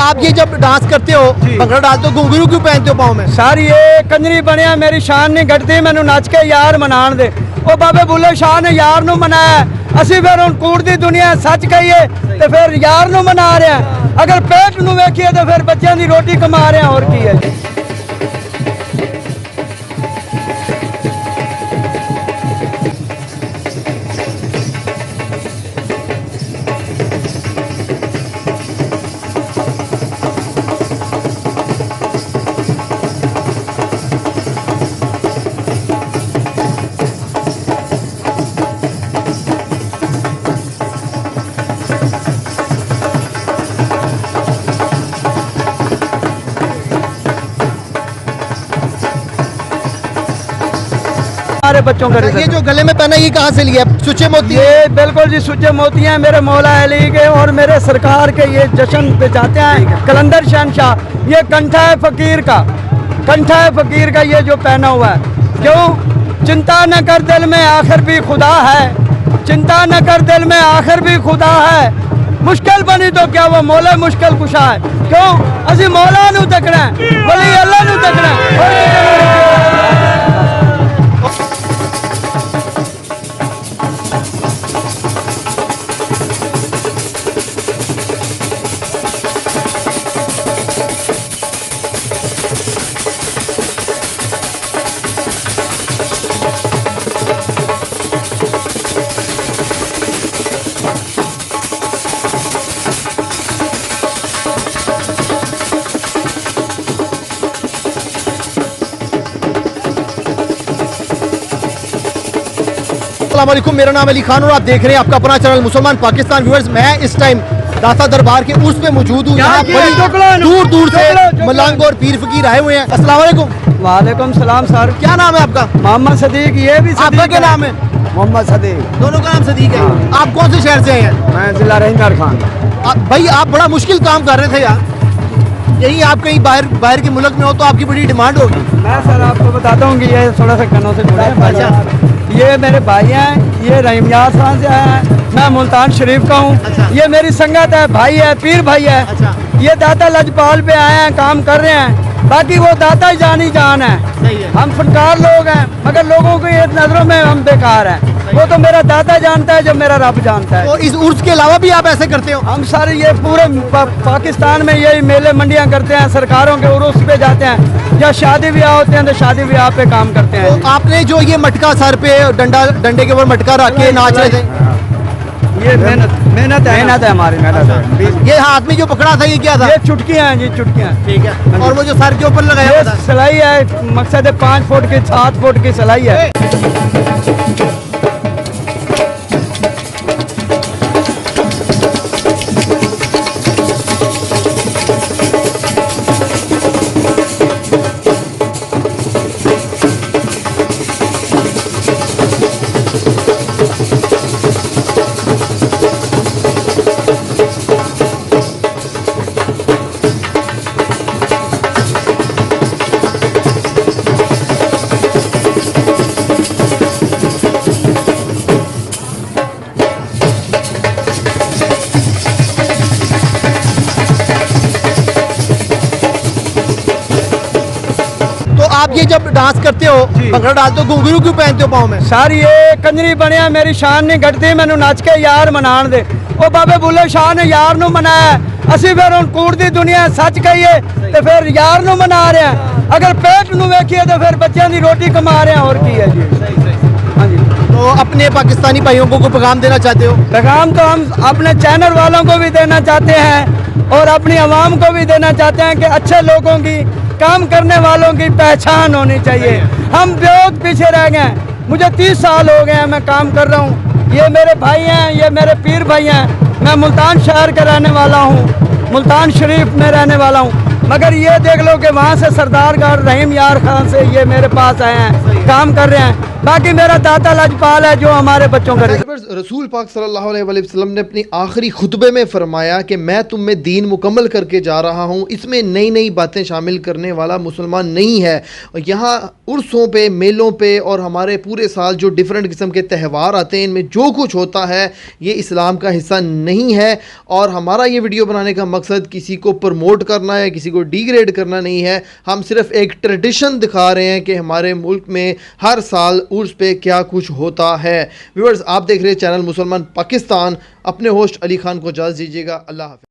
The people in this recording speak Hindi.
आप ये जब डांस करते हो, भंगड़ा डालते हो, घुंघरू क्यों पहनते हो पाँव में? सर ये कंजरी बनया मेरी शान नहीं घटती, मैनू नच के यार मनाण दे। ओ बाबे बुल्ले शाह ने यार नू मनाया, असी फिर हुण कूड़ दी दुनिया सच कहिए तो फिर यार नू मना रहे हैं। अगर पेट नू वेखिए तो फिर बच्चों की रोटी कमा रहे हैं, और की है जी। हमारे बच्चों का ये जो गले में पहना ये कहाँ से लिया? सुच्चे मोती? ये बिल्कुल जी सुच्चे मोती हैं मेरे मौला अली के और मेरे सरकार के। ये जश्न पे जाते हैं कलंदर शहनशाह। ये कंठा है फकीर का, कंठा है फकीर का ये जो पहना हुआ है। क्यों? चिंता न कर दिल में आखिर भी खुदा है, चिंता न कर दिल में आखिर भी खुदा है। मुश्किल बनी तो क्या वो मौला मुश्किल कुशा है। क्यों? असी मौला नू तकना है, वली अल्लाह नू तकना है। अस्सलामुअलैकुम, मेरा नाम अली खान और आप देख रहे हैं आपका अपना चैनल मुसलमान पाकिस्तान व्यूअर्स। मैं इस टाइम दाता दरबार के उर्स पे मौजूद हूँ। यहाँ बड़ी दूर दूर से मलंग और पीर फकीर आए हुए हैं। अस्सलाम वालेकुम। वालेकुम सलाम सर। क्या नाम है आपका? मोहम्मद सदीक। ये भी आपका क्या नाम है? मोहम्मद सदीक। दोनों का नाम सदीक है। आप कौन से शहर से आए हैं? मैं जिला रहीमदार खान। भाई आप बड़ा मुश्किल काम कर रहे थे यार, यही आप कहीं बाहर के मुल्क में हो तो आपकी बड़ी डिमांड होगी। मैं सर आपको बताता हूँ कि ये थोड़ा सा कनों से जुड़ा है। ये मेरे भाई हैं, ये रहीमयार खान से आए हैं, मैं मुल्तान शरीफ का हूँ। अच्छा। ये मेरी संगत है, भाई है, पीर भाई है। अच्छा। ये दाता लजपाल पे आए हैं, काम कर रहे हैं। बाकी वो दाता ही जानी जान है। सही है। हम फनकार लोग हैं मगर लोगों की नजरों में हम बेकार हैं। वो तो मेरा दाता जानता है जो मेरा रब जानता है। तो इस उर्स के अलावा भी आप ऐसे करते हो? हम सारे ये पूरे पाकिस्तान में यही मेले मंडियां करते हैं, सरकारों के उर्स पे जाते हैं, या शादी ब्याह होते हैं तो शादी ब्याह पे काम करते हैं। तो आपने जो ये मटका सर पे डंडे के ऊपर मटका रख के नाच रहे थे, ये मेहनत है हमारी, मेहनत है। ये हाथ में जो पकड़ा था ये क्या था? ये चुटकियां हैं जी, चुटकियां। ठीक है। और वो जो सर के ऊपर लगाया ये था सिलाई है, मकसद है 5 फुट की 7 फुट की सिलाई है। आप ये जब डांस करते हो, भंगड़ा डालते हो, घुंघरू क्यों पहनते हो पाँव में? सर ये कंजरी बनया मेरी शान नहीं घटती, मैनू नच के यार मनाण दे। ओ बाबे बुल्ले शाह ने यार नू मनाया, असी फिर हुण कूड़ दी दुनिया सच कहिए तो फिर यार नू मना रहे हैं। अगर पेट नू वेखिए तो फिर बच्चों की रोटी कमा रहे हैं, और की है जी। हाँ जी। तो अपने पाकिस्तानी भाइयों को पैगाम देना चाहते हो? पैगाम तो हम अपने चैनल वालों को भी देना चाहते हैं और अपनी आवाम को भी देना चाहते हैं कि अच्छे लोगों की, काम करने वालों की पहचान होनी चाहिए। हम बहुत पीछे रह गए हैं। मुझे 30 साल हो गए हैं, मैं काम कर रहा हूँ। ये मेरे भाई हैं, ये मेरे पीर भाई हैं। मैं मुल्तान शहर का रहने वाला हूँ, मुल्तान शरीफ में रहने वाला हूँ। मगर ये देख लो कि वहाँ से सरदारगढ़ रहीम यार खान से ये मेरे पास आए हैं, काम कर रहे हैं। बाकी मेरा दाता लजपाल है जो हमारे बच्चों का रसूल पाक सल्लल्लाहु अलैहि वसल्लम ने अपनी आखिरी खुतबे में फरमाया कि मैं तुम में दीन मुकम्मल करके जा रहा हूँ, इसमें नई नई बातें शामिल करने वाला मुसलमान नहीं है। यहाँ उर्सों पे, मेलों पे और हमारे पूरे साल जो डिफरेंट किस्म के त्यौहार आते हैं, इनमें जो कुछ होता है ये इस्लाम का हिस्सा नहीं है। और हमारा ये वीडियो बनाने का मकसद किसी को प्रमोट करना है, किसी को डिग्रेड करना नहीं है। हम सिर्फ एक ट्रेडिशन दिखा रहे हैं कि हमारे मुल्क में हर साल उर्स पे क्या कुछ होता है। व्यूअर्स, आप देख रहे हैं चैनल मुसलमान पाकिस्तान। अपने होस्ट अली खान को इजाज़त दीजिएगा। अल्लाह हाफ़िज़।